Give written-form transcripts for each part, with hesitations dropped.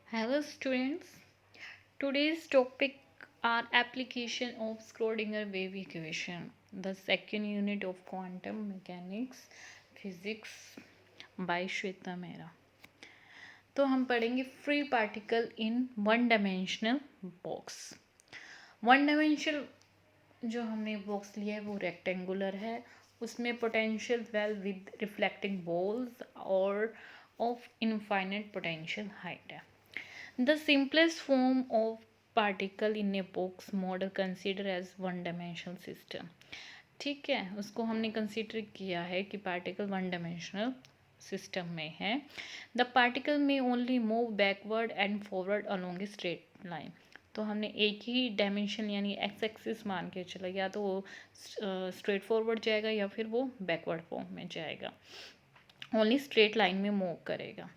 Hello students. Today's topic are application of Schrodinger wave equation, the second unit of quantum mechanics physics by Shweta Mehra. तो हम पढ़ेंगे free particle in one dimensional box. One dimensional जो हमने box लिया है वो rectangular है, उसमें potential well with reflecting balls और ऑफ इनफाइनाइट पोटेंशियल हाइट है। The simplest form of particle in a box model consider as one dimensional system। ठीक है, उसको हमने कंसिडर किया है कि पार्टिकल वन डायमेंशनल सिस्टम में है। द पार्टिकल में only move backward and forward along a straight line. तो हमने एक ही डायमेंशन यानी एक्स एक्सिस मान के चला, या तो वो स्ट्रेट फॉरवर्ड जाएगा या फिर वो बैकवर्ड फॉर्म में जाएगा, ओनली स्ट्रेट लाइन में मूव करेगा।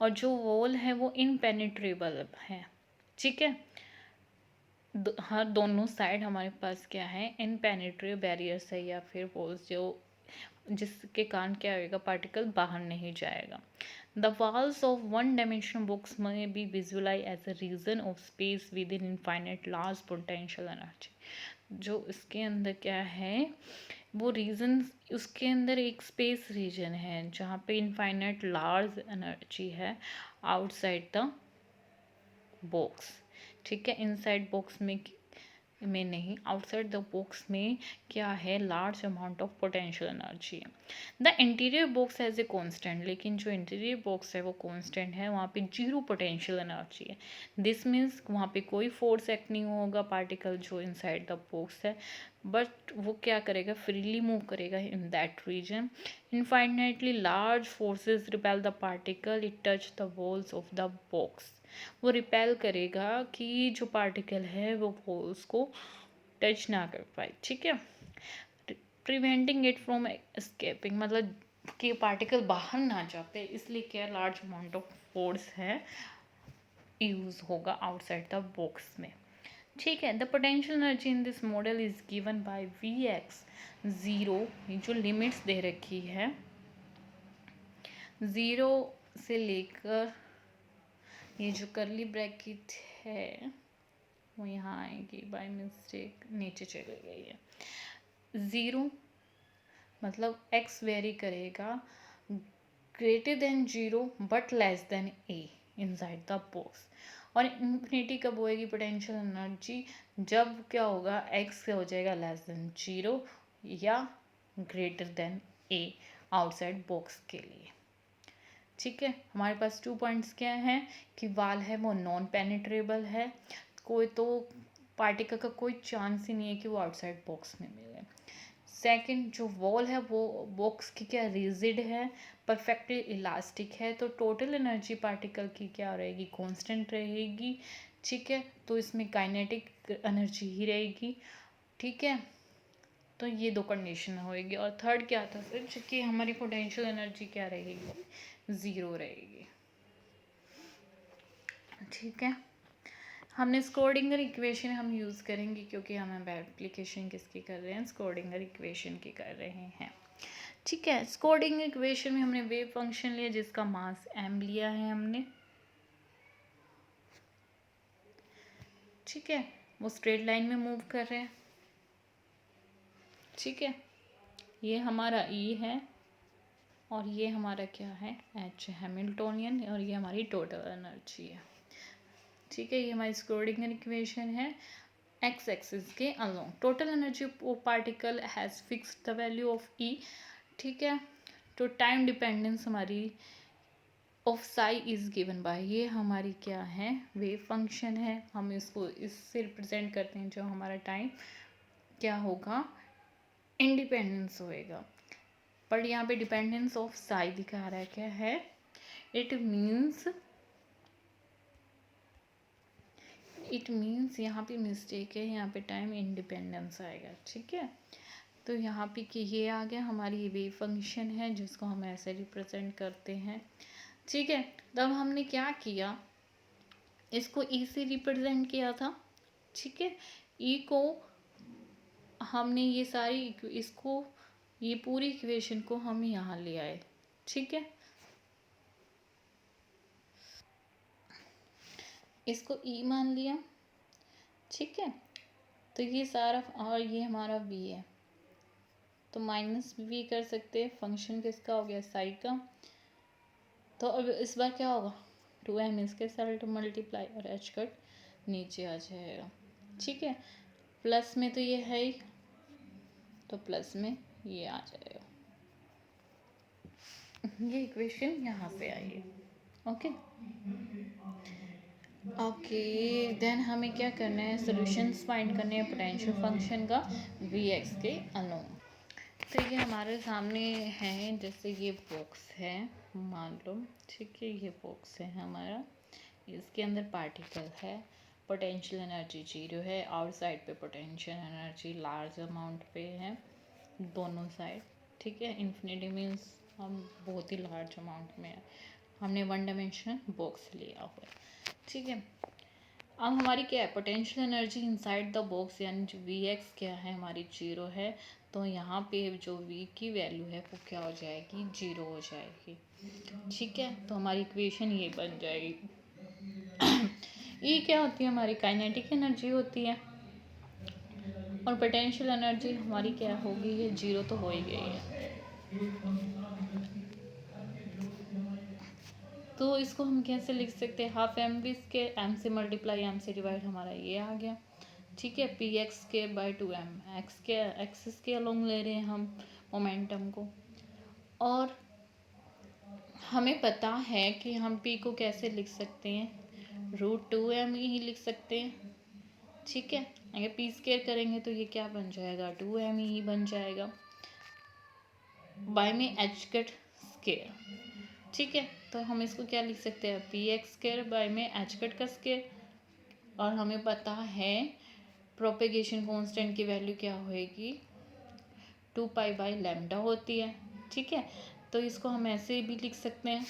और जो वॉल है वो इनपेनिट्रेबल है। ठीक है, हर दोनों साइड हमारे पास क्या है, इनपेनिट्रेबल बैरियर्स है या फिर वॉल्स जो जिसके कारण क्या होगा, पार्टिकल बाहर नहीं जाएगा। The walls of one dimensional box में be visualise as a region of space within infinite large potential energy. जो इसके अंदर क्या है, वो रीजन, उसके अंदर एक स्पेस रीजन है जहाँ पे इनफाइनाइट लार्ज एनर्जी है आउटसाइड द बॉक्स। ठीक है, इनसाइड बॉक्स में नहीं, आउटसाइड द बॉक्स में क्या है, large amount of potential energy है। The interior box as a constant, लेकिन जो इंटीरियर बॉक्स है वो कांस्टेंट है, वहाँ पे जीरो पोटेंशियल एनर्जी है। दिस मीन्स वहाँ पे कोई फोर्स एक्ट नहीं होगा पार्टिकल जो इनसाइड द बॉक्स है, बट वो क्या करेगा, फ्रीली मूव करेगा in that region. Infinitely large forces repel the particle it touch the walls of the box. वो रिपेल करेगा कि जो पार्टिकल है वो वॉल्स को टच ना कर पाए। ठीक है, प्रिवेंटिंग इट फ्रॉम एस्केपिंग, मतलब कि पार्टिकल बाहर ना जा पाए, इसलिए क्या लार्ज अमाउंट ऑफ फोर्स है यूज होगा आउटसाइड द बॉक्स में। ठीक है, the potential energy in this model is given by V x zero, जो लिमिट्स दे रखी है, ज़ीरो से लेकर ये जो करली ब्रैकेट है वो यहाँ आएगी, बाय मिस्टेक नीचे चली गई है। ज़ीरो मतलब एक्स वेरी करेगा greater than zero but less than A inside the box. और इन्फिनिटी कब होएगी पोटेंशियल एनर्जी, जब क्या होगा, एक्स हो जाएगा लेस देन जीरो या ग्रेटर देन ए आउटसाइड बॉक्स के लिए। ठीक है, हमारे पास 2 पॉइंट्स क्या हैं कि वाल है वो नॉन पेनिट्रेबल है, कोई तो पार्टिकल का कोई चांस ही नहीं है कि वो आउटसाइड बॉक्स में मिले। सेकंड, जो वॉल है वो बॉक्स की क्या रिजिड है, परफेक्टली इलास्टिक है, तो टोटल एनर्जी पार्टिकल की क्या रहेगी, कांस्टेंट रहेगी। ठीक है, तो इसमें काइनेटिक एनर्जी ही रहेगी। ठीक है, तो ये दो कंडीशन होएगी। और थर्ड क्या था सर, कि हमारी पोटेंशियल एनर्जी क्या रहेगी, ज़ीरो रहेगी। ठीक है, हमने स्क्रोडिंगर इक्वेशन हम यूज़ करेंगे क्योंकि हम एप्लीकेशन किसकी कर रहे हैं, स्क्रोडिंगर इक्वेशन की कर रहे हैं। ठीक है, स्क्रोडिंगर इक्वेशन में हमने वेव फंक्शन लिया जिसका मास m लिया है हमने। ठीक है, वो स्ट्रेट लाइन में मूव कर रहे हैं। ठीक है, ये हमारा E है और ये हमारा क्या है, H हैमिल्टोनियन, और ये हमारी टोटल एनर्जी है। ठीक है, ये हमारी स्क्रोडिंगर इक्वेशन है एक्स एक्सिस के along. Total energy of particle has fixed the value of E. ठीक है, तो टाइम डिपेंडेंस हमारी of psi is given by, ये हमारी क्या है, वेव फंक्शन है। हम इसको इससे रिप्रेजेंट करते हैं, जो हमारा टाइम क्या होगा, इंडिपेंडेंस होएगा। पर यहाँ पे डिपेंडेंस ऑफ साई दिखा रहा है, क्या है, इट मीन्स यहाँ पे मिस्टेक है, यहाँ पे टाइम इंडिपेंडेंस आएगा। ठीक है, तो यहाँ पे कि ये आ गया, हमारी वेव फंक्शन है जिसको हम ऐसे रिप्रेजेंट करते हैं। ठीक है, तब हमने क्या किया, इसको ई से रिप्रेजेंट किया था। ठीक है, ई को हमने ये सारी इसको ये पूरी इक्वेशन को हम यहाँ ले आए। ठीक है, इसको ई मान लिया, ठीक है। तो ये सारा, और ये हमारा वी है, तो माइनस वी कर सकते हैं। फंक्शन किसका हो गया, साई का। तो अब इस बार क्या होगा, 2m इसके साथ मल्टीप्लाई और एच कट नीचे आ जाएगा, ठीक है। प्लस में तो ये है ही, तो प्लस में ये आ जाएगा। ये इक्वेशन यहाँ से आई है। ओके ओके, देन हमें क्या करना है, सॉल्यूशंस फाइंड करने हैं पोटेंशियल फंक्शन का वी एक्स के अलोंग। तो ये हमारे सामने है, जैसे ये बॉक्स है मान लो, ठीक है। ये बॉक्स है हमारा, इसके अंदर पार्टिकल है, पोटेंशियल एनर्जी 0 है, आउटसाइड पे पोटेंशियल एनर्जी लार्ज अमाउंट पे है दोनों साइड, ठीक है। इन्फिनिटी मीन्स हम बहुत ही लार्ज अमाउंट में है, हमने वन डायमेंशनल बॉक्स लिया हुआ है, ठीक है। अब हमारी क्या है, potential energy inside the box, यानी जो वी एक्स क्या है हमारी 0 है, तो यहाँ पे जो वी की वैल्यू है वो क्या हो जाएगी, 0 हो जाएगी, ठीक है। तो हमारी इक्वेशन ये बन जाएगी। ये क्या होती है, हमारी काइनेटिक एनर्जी होती है, और पोटेंशियल एनर्जी हमारी क्या होगी, ये 0 तो हो ही गई है। तो इसको हम कैसे लिख सकते हैं, half m v square, m से मल्टीप्लाई एम से डिवाइड, हमारा ये आ गया, ठीक है। P x square by 2m, axis के अलोंग ले रहे हैं हम मोमेंटम को, और हमें पता है कि हम p को कैसे लिख सकते हैं, √2m ही लिख सकते हैं, ठीक है। अगर पी स्केयर करेंगे तो ये क्या बन जाएगा, 2m ही बन जाएगा, बाय में एच कट स्केयर, ठीक है। तो हम इसको क्या लिख सकते हैं, पी एक्स स्केयर बाय में एच कट का स्केयर, और हमें पता है प्रोपेगेशन कांस्टेंट की वैल्यू क्या होएगी, 2π/λ होती है, ठीक है। तो इसको हम ऐसे भी लिख सकते हैं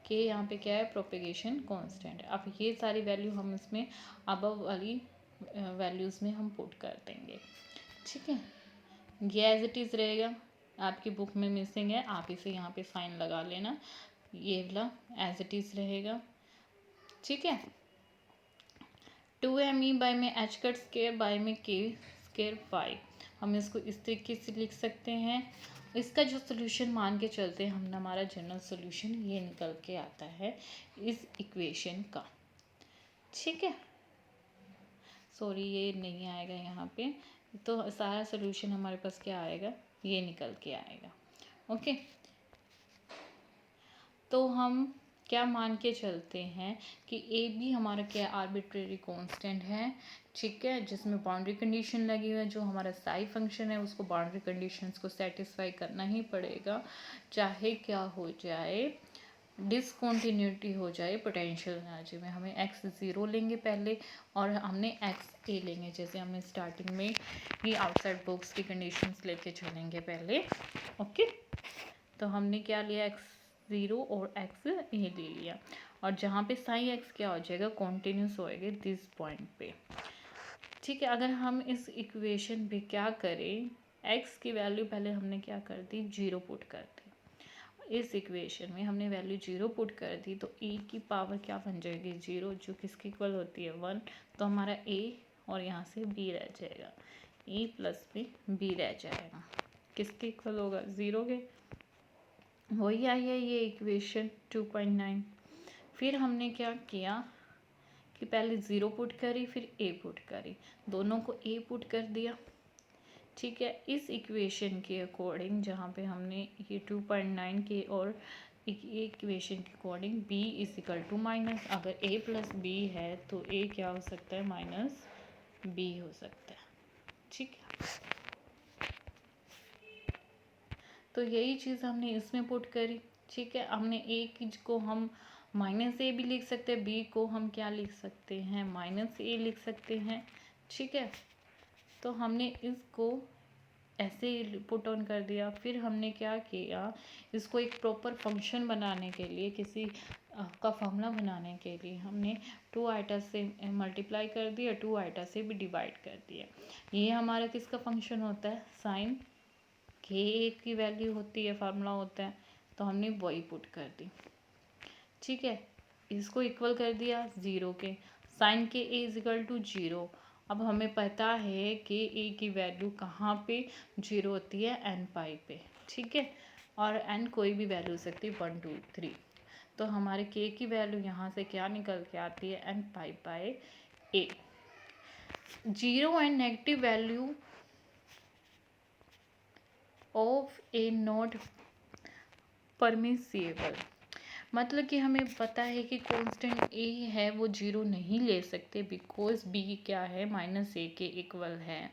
कि यहाँ पे क्या है, प्रोपेगेशन कांस्टेंट है। अब ये सारी वैल्यू हम इसमें अबव वाली वैल्यूज़ में हम पुट कर देंगे, ठीक है। ये एज इट इज़ रहेगा, आपकी बुक में मिसिंग है, आप इसे यहाँ पे साइन लगा लेना, ये वाला एज इट इज़ रहेगा, ठीक है। 2m ई बाय में एच कट स्केयर बाय में के स्केयर 5, हम इसको इस तरीके से लिख सकते हैं। इसका जो सोल्यूशन मान के चलते हैं हम, हमारा जनरल सोल्यूशन ये निकल के आता है इस इक्वेशन का, ठीक है। सॉरी ये नहीं आएगा यहाँ पे, तो सारा सोल्यूशन हमारे पास क्या आएगा, ये निकल के आएगा, ओके। तो हम क्या मान के चलते हैं कि ए बी हमारा क्या आर्बिट्रेरी कांस्टेंट है, ठीक है, जिसमें बाउंड्री कंडीशन लगी हुई है। जो हमारा साई फंक्शन है उसको बाउंड्री कंडीशंस को सेटिस्फाई करना ही पड़ेगा, चाहे क्या हो जाए, डिसकॉन्टीन्यूटी हो जाए पोटेंशियल एनर्जी में। हमें एक्स 0 लेंगे पहले, और हमने एक्स ए लेंगे, जैसे हमने स्टार्टिंग में ही आउटसाइड बॉक्स की कंडीशंस लेके चलेंगे पहले, ओके। तो हमने क्या लिया, एक्स 0 और एक्स ए ले लिया, और जहाँ पे साई एक्स क्या हो जाएगा, कॉन्टिन्यूस होएगा दिस पॉइंट पे, ठीक है। अगर हम इस इक्वेशन पे क्या करें, एक्स की वैल्यू पहले हमने क्या कर दी, 0 पुट कर दी, इस इक्वेशन में हमने वैल्यू 0 पुट कर दी, तो e की पावर क्या बन जाएगी, 0, जो किसकी इक्वल होती है 1, तो हमारा a और यहाँ से b रह जाएगा, e प्लस में b रह जाएगा, किसके इक्वल होगा, 0 के। वही आई है ये इक्वेशन 2.9। फिर हमने क्या किया कि पहले 0 पुट करी, फिर a पुट करी, दोनों को a पुट कर दिया, ठीक है। इस इक्वेशन के अकॉर्डिंग जहाँ पे हमने ये 2.9 के, और इक्वेशन के according b is equal to minus, अगर a प्लस b है तो a क्या हो सकता है, माइनस b हो सकता है, ठीक है। तो यही चीज़ हमने इसमें पुट करी, ठीक है। हमने a को हम माइनस ए भी लिख सकते हैं, b को हम क्या लिख सकते हैं, माइनस ए लिख सकते हैं, ठीक है। तो हमने इसको ऐसे पुट ऑन कर दिया। फिर हमने क्या किया, इसको एक प्रॉपर फंक्शन बनाने के लिए, किसी का फॉर्मूला बनाने के लिए हमने 2 आइटा से मल्टीप्लाई कर दिया, 2 आइटा से भी डिवाइड कर दिया। ये हमारा किसका फंक्शन होता है, साइन के की वैल्यू होती है, फार्मूला होता है, तो हमने वही पुट कर दी, ठीक है, इसको इक्वल कर दिया 0 के, साइन के ए इज इक्वल टू 0। अब हमें पता है कि ए की वैल्यू कहाँ पे 0 होती है, एन पाई पे, ठीक है, और एन कोई भी वैल्यू हो सकती है 1 2 3। तो हमारे के की वैल्यू यहाँ से क्या निकल के आती है, n pi by a. 0 and negative value of a not permissible, मतलब कि हमें पता है कि कांस्टेंट ए है वो 0 नहीं ले सकते, बिकॉज बी क्या है, माइनस ए के इक्वल है।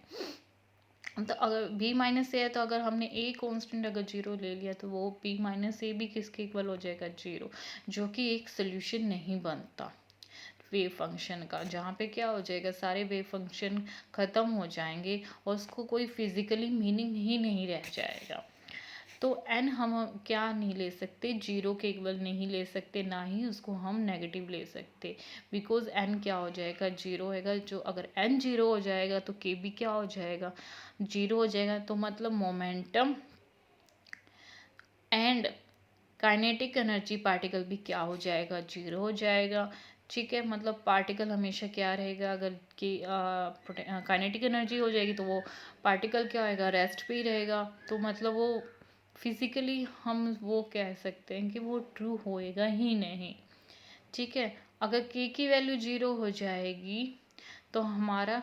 तो अगर बी माइनस ए है, तो अगर हमने ए कांस्टेंट अगर 0 ले लिया तो वो बी माइनस ए भी किसके इक्वल हो जाएगा, 0, जो कि एक सोल्यूशन नहीं बनता वेव फंक्शन का, जहाँ पे क्या हो जाएगा, सारे वेव फंक्शन ख़त्म हो जाएंगे और उसको कोई फिजिकली मीनिंग ही नहीं रह जाएगा। तो एन हम क्या नहीं ले सकते, 0 के इक्वल नहीं ले सकते, ना ही उसको हम नेगेटिव ले सकते, बिकॉज एन क्या हो जाएगा, 0 होएगा। जो अगर एन 0 हो जाएगा तो के भी क्या हो जाएगा, 0 हो जाएगा। तो मतलब momentum and kinetic energy particle भी क्या हो जाएगा, 0 हो जाएगा, ठीक है। मतलब पार्टिकल हमेशा क्या रहेगा, अगर कि काइनेटिक एनर्जी हो जाएगी तो वो पार्टिकल क्या होएगा, रेस्ट पे ही रहेगा। तो मतलब वो फिजिकली हम वो कह सकते हैं कि वो ट्रू होएगा ही नहीं, ठीक है। अगर के की वैल्यू 0 हो जाएगी तो हमारा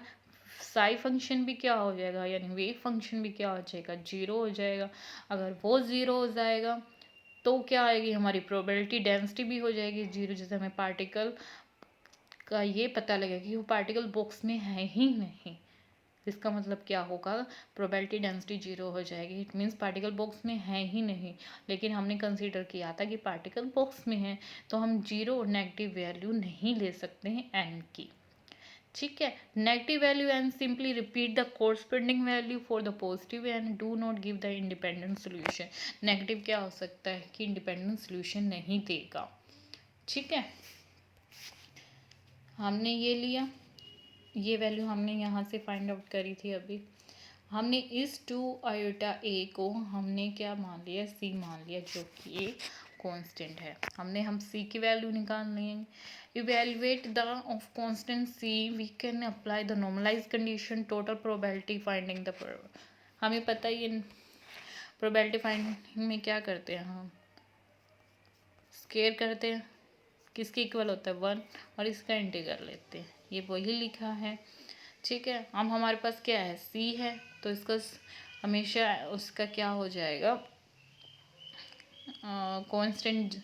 साई फंक्शन भी क्या हो जाएगा, यानी वेव फंक्शन भी क्या हो जाएगा, 0 हो जाएगा। अगर वो 0 हो जाएगा तो क्या आएगी, हमारी प्रोबेबिलिटी डेंसिटी भी हो जाएगी 0, जैसे हमें पार्टिकल का ये पता लगेगा कि वो पार्टिकल बॉक्स में है ही नहीं। इसका मतलब क्या होगा, प्रोबेबिलिटी डेंसिटी 0 हो जाएगी, इट मीन्स पार्टिकल बॉक्स में है ही नहीं। लेकिन हमने कंसीडर किया था कि पार्टिकल बॉक्स में है, तो हम 0 नेगेटिव वैल्यू नहीं ले सकते हैं एन की, ठीक है। Negative value and simply repeat the corresponding value for the positive and do not give the independent solution. Negative क्या हो सकता है कि इंडिपेंडेंट सोल्यूशन नहीं देगा, ठीक है। हमने ये लिया, ये वैल्यू हमने यहाँ से फाइंड आउट करी थी अभी। हमने इस 2 आयोटा ए को हमने क्या मान लिया, सी मान लिया, जो कि एक कांस्टेंट है। हम सी की वैल्यू निकाल लेंगे। Evaluate the of constant c, we can apply the normalize condition, total probability finding the, हमें पता ही है प्रोबेबिलिटी फाइंडिंग में क्या करते हैं, हम स्केयर करते हैं, किसके इक्वल होता है 1, और इसका इंटीग्रल लेते हैं, ये वही लिखा है, ठीक है। अब हमारे पास क्या है, सी है, तो इसका हमेशा उसका क्या हो जाएगा, कांस्टेंट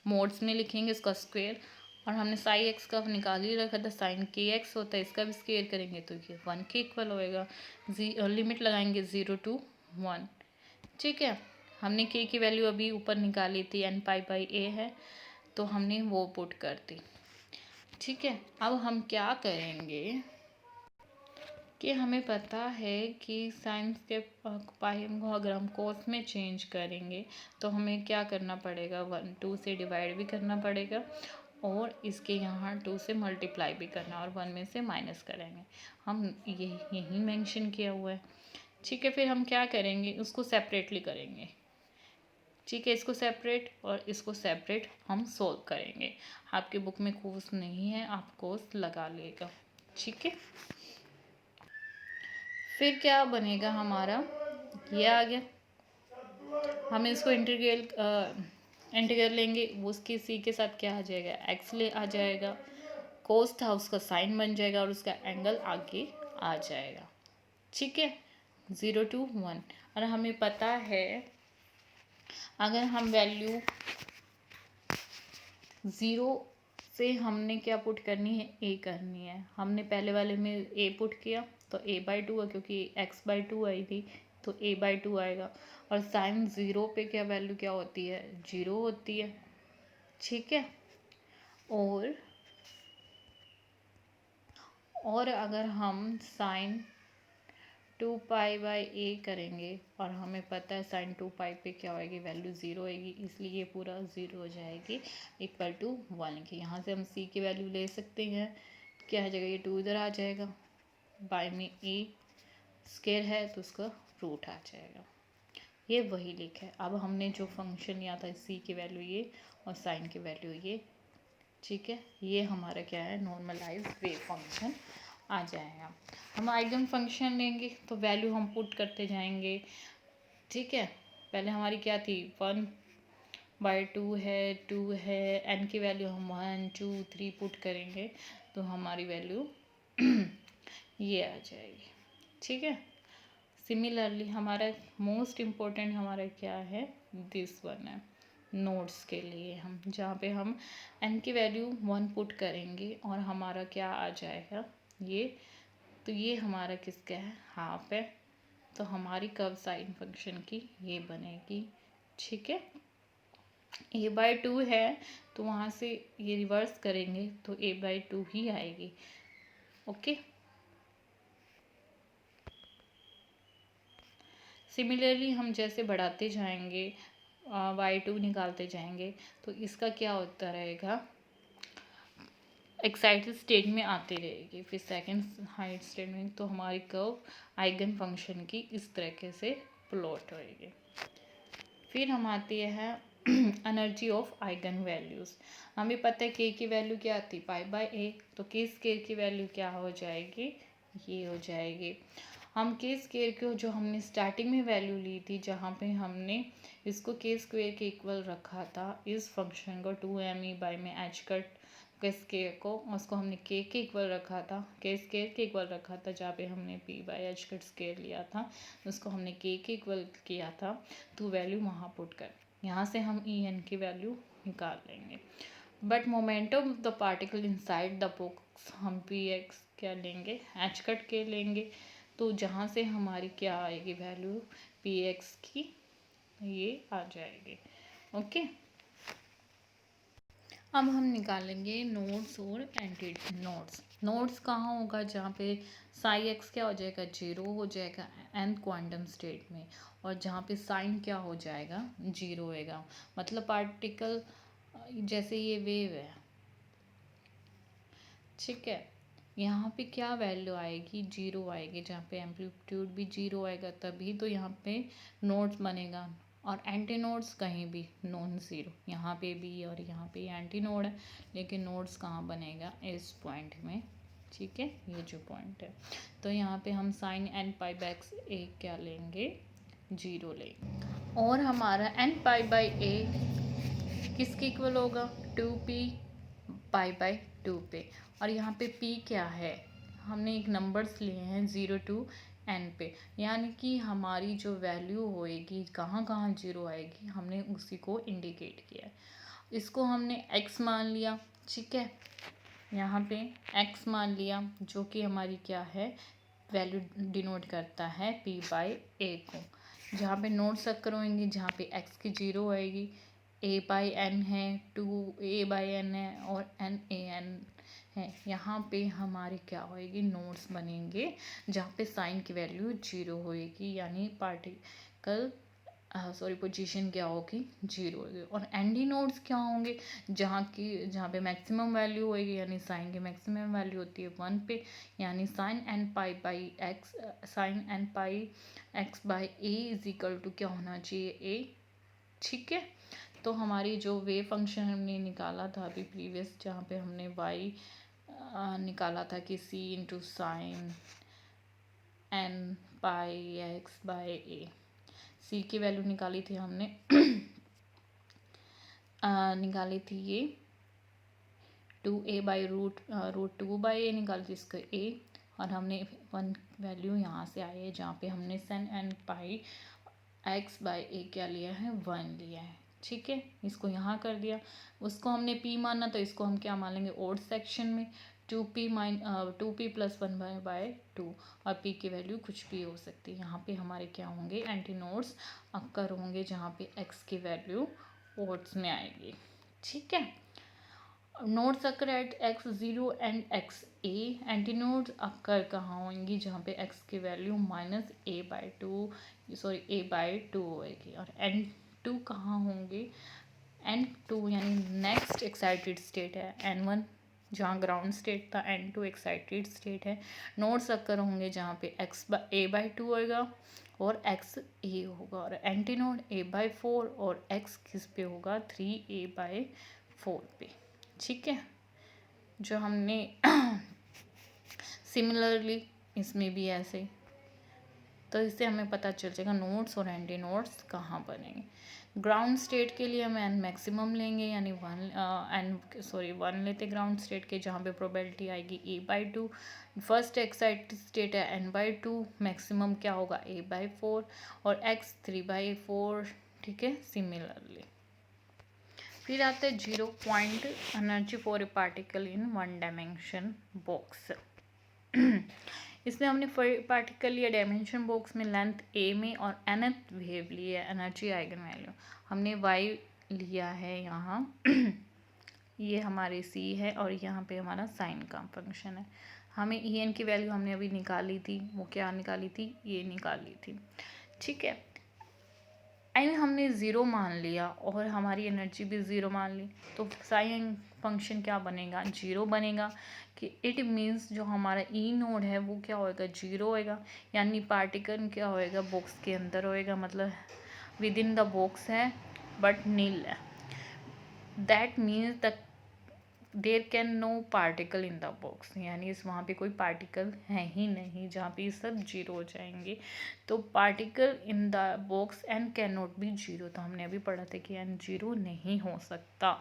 मोड्स में लिखेंगे इसका स्क्वायर। और हमने साई एक्स का निकाल ही रखा था, साइन के एक्स होता है, इसका भी स्क्वायर करेंगे तो ये 1 के इक्वल होएगा। लिमिट लगाएंगे 0 to 1, ठीक है। हमने के की वैल्यू अभी ऊपर निकाली थी, एन पाई बाई ए है, तो हमने वो पुट कर दी, ठीक है। अब हम क्या करेंगे कि हमें पता है कि साइंस के पाई को अगर हम कोस में चेंज करेंगे तो हमें क्या करना पड़ेगा, 1 2 से डिवाइड भी करना पड़ेगा, और इसके यहाँ 2 से मल्टीप्लाई भी करना, और 1 में से माइनस करेंगे। हम यही मेंशन किया हुआ है, ठीक है। फिर हम क्या करेंगे, उसको सेपरेटली करेंगे, ठीक है। इसको सेपरेट और इसको सेपरेट हम सोल्व करेंगे। आपके बुक में कोस नहीं है, आप कोस लगा लेगा, ठीक है। फिर क्या बनेगा हमारा, ये आ गया, हम इसको इंटीग्रल लेंगे, उसके सी के साथ क्या आ जाएगा, एक्स ले आ जाएगा, कोस था उसका साइन बन जाएगा, और उसका एंगल आगे आ जाएगा, ठीक है, 0 to 1। और हमें पता है अगर हम वैल्यू 0 से हमने क्या पुट करनी है, ए करनी है। हमने पहले वाले में ए पुट किया तो a/2 है, क्योंकि x/2 आई थी, तो a/2 आएगा। और साइन 0 पे क्या वैल्यू क्या होती है, 0 होती है, ठीक है। और अगर हम साइन 2π/a करेंगे, और हमें पता है साइन 2π पे क्या होएगी, वैल्यू 0 होएगी, इसलिए ये पूरा 0 हो जाएगी, इक्वल टू 1 की। यहाँ से हम c की वैल्यू ले सकते हैं, क्या आ जाएगा, ये 2 इधर आ जाएगा, बाय में a स्क्वायर है तो उसका रूट आ जाएगा। ये वही लिखा है। अब हमने जो फंक्शन लिया था सी की वैल्यू ये और साइन की वैल्यू ये, ठीक है, ये हमारा क्या है, नॉर्मलाइज वेव फंक्शन आ जाएगा। हम आइगन फंक्शन लेंगे तो वैल्यू हम पुट करते जाएंगे, ठीक है। पहले हमारी क्या थी, 1/2 है, 2 है, n की वैल्यू हम 1 2 3 पुट करेंगे तो हमारी वैल्यू ये आ जाएगी, ठीक है। सिमिलरली हमारा मोस्ट इम्पोर्टेंट हमारा क्या है, दिस वन है, नोट्स के लिए हम जहाँ पे हम n की वैल्यू 1 पुट करेंगे और हमारा क्या आ जाएगा ये, तो ये हमारा किसका है, हाफ है, तो हमारी कर्व साइन फंक्शन की ये बनेगी, ठीक है। a/2 है तो वहाँ से ये रिवर्स करेंगे तो a/2 ही आएगी, ओके। सिमिलरली हम जैसे बढ़ाते जाएंगे, y2 निकालते जाएंगे तो इसका क्या होता रहेगा, एक्साइटेड स्टेट में आती रहेगी, फिर सेकंड हाइट स्टेट में, तो हमारी कर्व आइगन फंक्शन की इस तरीके से प्लॉट होएगी। फिर हम आती है एनर्जी ऑफ आइगन वैल्यूज़। हमें पता है के की वैल्यू क्या आती है, π/a, तो के स्केयर की वैल्यू क्या हो जाएगी, ये हो जाएगी। हम के स्केयर को जो हमने स्टार्टिंग में वैल्यू ली थी, जहाँ पे हमने इसको के स्क्वेयर के इक्वल रखा था, इस फंक्शन को 2me में एच कट के स्केयर को, उसको हमने के इक्वल रखा था, के स्केयर के इक्वल रखा था, जहाँ पे हमने p/h कट स्केयर लिया था, उसको हमने के इक्वल किया था, तो वैल्यू वहाँ पुट कर, यहाँ से हम en की वैल्यू निकाल लेंगे। But momentum of the particle inside the box हम px क्या लेंगे, एच कट के लेंगे, तो जहाँ से हमारी क्या आएगी वैल्यू px की, ये आ जाएगी, ओके। अब हम निकालेंगे नोड्स और एंटी नोड्स। नोड्स कहाँ होगा, जहाँ पे साई एक्स क्या हो जाएगा, 0 हो जाएगा nth क्वांटम स्टेट में, और जहाँ पे साइन क्या हो जाएगा, 0 होएगा। मतलब पार्टिकल जैसे ये वेव है, ठीक है, यहाँ पे क्या वैल्यू आएगी, 0 आएगी, जहाँ पे एम्पलीट्यूड भी 0 आएगा तभी तो यहाँ पे नोड्स बनेगा, और एंटी नोड्स कहीं भी नॉन ज़ीरो, यहाँ पे भी और यहाँ पे एंटी नोड है, लेकिन नोड्स कहाँ बनेगा, इस पॉइंट में, ठीक है, ये जो पॉइंट है। तो यहाँ पे हम साइन n π/x a क्या लेंगे, 0 लेंगे, और हमारा n π/a किसके इक्वल होगा, 2p π/2 पे, और यहाँ पे p क्या है, हमने एक नंबर्स लिए हैं 0 to n पे, यानी कि हमारी जो वैल्यू होएगी कहाँ कहाँ 0 आएगी, हमने उसी को इंडिकेट किया है। इसको हमने x मान लिया, ठीक है, यहाँ पे x मान लिया, जो कि हमारी क्या है, वैल्यू डिनोट करता है p/a को। जहाँ पे नोट्स अक्कर होंगे, जहाँ पे x की 0 आएगी, a/n है, 2a/n है, और n/an है, यहाँ पे हमारी क्या होएगी, नोट्स बनेंगे, जहाँ पे साइन की वैल्यू 0 होएगी, यानी पार्टिकल पोजीशन क्या होगी, 0 होगी। और एंटी नोड्स क्या होंगे, जहाँ पे मैक्सिमम वैल्यू होएगी, यानी साइन की मैक्सिमम वैल्यू होती है 1 पे, यानी sign n/x is equal to क्या होना चाहिए, a, ठीक है। तो हमारी जो वेव फंक्शन हमने निकाला था अभी प्रीवियस, जहाँ पे हमने y निकाला था कि c इंटू साइन n/x/a, सी की वैल्यू निकाली थी हमने निकाली थी ये 2a/√2/a निकाली थी, इसका a, और हमने 1 वैल्यू यहाँ से आई है, जहाँ पे हमने sin n/x/a क्या लिया है, 1 लिया है, ठीक है। इसको यहाँ कर दिया, उसको हमने p माना, तो इसको हम क्या मान लेंगे, ओड सेक्शन में 2p + 1/2, और p की वैल्यू कुछ भी हो सकती है। यहाँ पे हमारे क्या होंगे, एंटी नोड्स अक्कर होंगे, जहाँ पे x की वैल्यू ओड्स में आएगी, ठीक है। Nodes occur eight x0 and xa, anti nodes occur कहाँ होंगी, जहाँ पे x की वैल्यू a/2 होएगी, और n2 कहाँ होंगे, n2 यानी नेक्स्ट एक्साइटेड स्टेट है, n1 जहाँ ग्राउंड स्टेट था, N2 एक्साइटेड स्टेट है। नोड्स अक्कर होंगे जहाँ पे A/2 होगा और X A होगा, और एंटी नोड A/4 और X किस पे होगा, 3A/4 पे। ठीक है, जो हमने सिमिलरली इसमें भी ऐसे, तो इससे हमें पता चल जाएगा नोड्स और एंटी नोड्स कहाँ बनेंगे। ग्राउंड स्टेट के लिए हम एन मैक्सिमम लेंगे, यानी 1 लेते ग्राउंड स्टेट के, जहाँ पे प्रोबेबिलिटी आएगी A/2। फर्स्ट एक्साइटेड स्टेट है N/2, मैक्सिमम क्या होगा A/4 और X 3/4। ठीक है, सिमिलरली फिर आते हैं 0 point energy for a particle in 1 dimension box. इसमें हमने पार्टिकल लिया डायमेंशन बॉक्स में, लेंथ a में, और nth वेव लिया, एनर्जी आइगन वैल्यू हमने y लिया है यहाँ। ये हमारे c है और यहाँ पे हमारा साइन का फंक्शन है। हमें en की वैल्यू हमने अभी निकाली थी, वो क्या निकाली थी, ये निकाली थी। ठीक है, एन हमने ज़ीरो मान लिया और हमारी एनर्जी भी ज़ीरो मान ली, तो साइन फंक्शन क्या बनेगा, जीरो बनेगा। कि इट मीन्स जो हमारा ई नोड है वो क्या होएगा, जीरो होएगा, यानी पार्टिकल क्या होएगा, बॉक्स के अंदर होएगा, मतलब विद इन द बॉक्स है बट नील है। That means the there can no particle in the box, यानी इस वहाँ पे कोई पार्टिकल है ही नहीं, जहाँ पे सब जीरो हो जाएंगे। तो particle in the box n can not be zero, तो हमने अभी पढ़ा था कि एन जीरो नहीं हो सकता।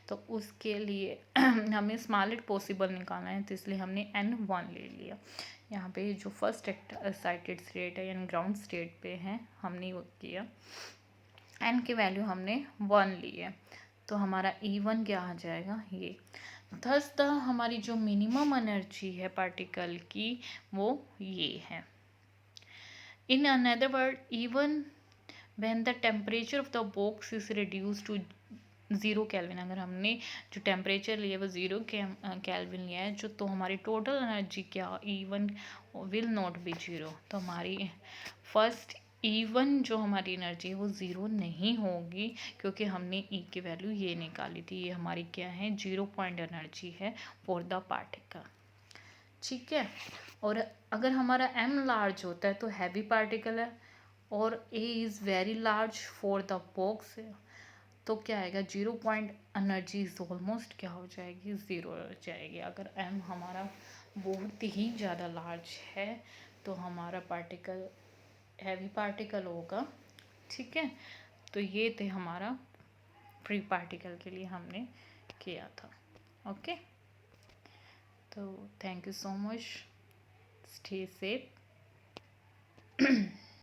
तो उसके लिए हमें स्मॉलेस्ट पॉसिबल निकालना है, तो इसलिए हमने N1 ले लिया। यहाँ पे जो फर्स्ट एक्साइटेड स्टेट है यानी ग्राउंड स्टेट पे है, हमने वो किया, एन की वैल्यू हमने 1 ली है, तो हमारा E1 क्या आ जाएगा, ये। थस द हमारी जो मिनिमम एनर्जी है पार्टिकल की वो ये है। In another word, even when the temperature of the box is reduce to 0 kelvin, अगर हमने जो टेम्परेचर लिया वो 0 केल्विन लिया है जो, तो हमारी टोटल एनर्जी क्या, E1 विल नॉट बी 0, तो हमारी फर्स्ट E1 जो हमारी एनर्जी है वो 0 नहीं होगी, क्योंकि हमने E की वैल्यू ये निकाली थी। ये हमारी क्या है, 0 पॉइंट एनर्जी है फॉर द पार्टिकल। ठीक है, और अगर हमारा M लार्ज होता है तो हैवी पार्टिकल है, और A is very large for the box, तो क्या आएगा, 0 पॉइंट एनर्जी इज ऑलमोस्ट क्या हो जाएगी, 0 हो जाएगी। अगर M हमारा बहुत ही ज़्यादा लार्ज है तो हमारा पार्टिकल हैवी पार्टिकल होगा। ठीक है, तो ये थे हमारा फ्री पार्टिकल के लिए हमने किया था। ओके, तो thank you so much, stay safe.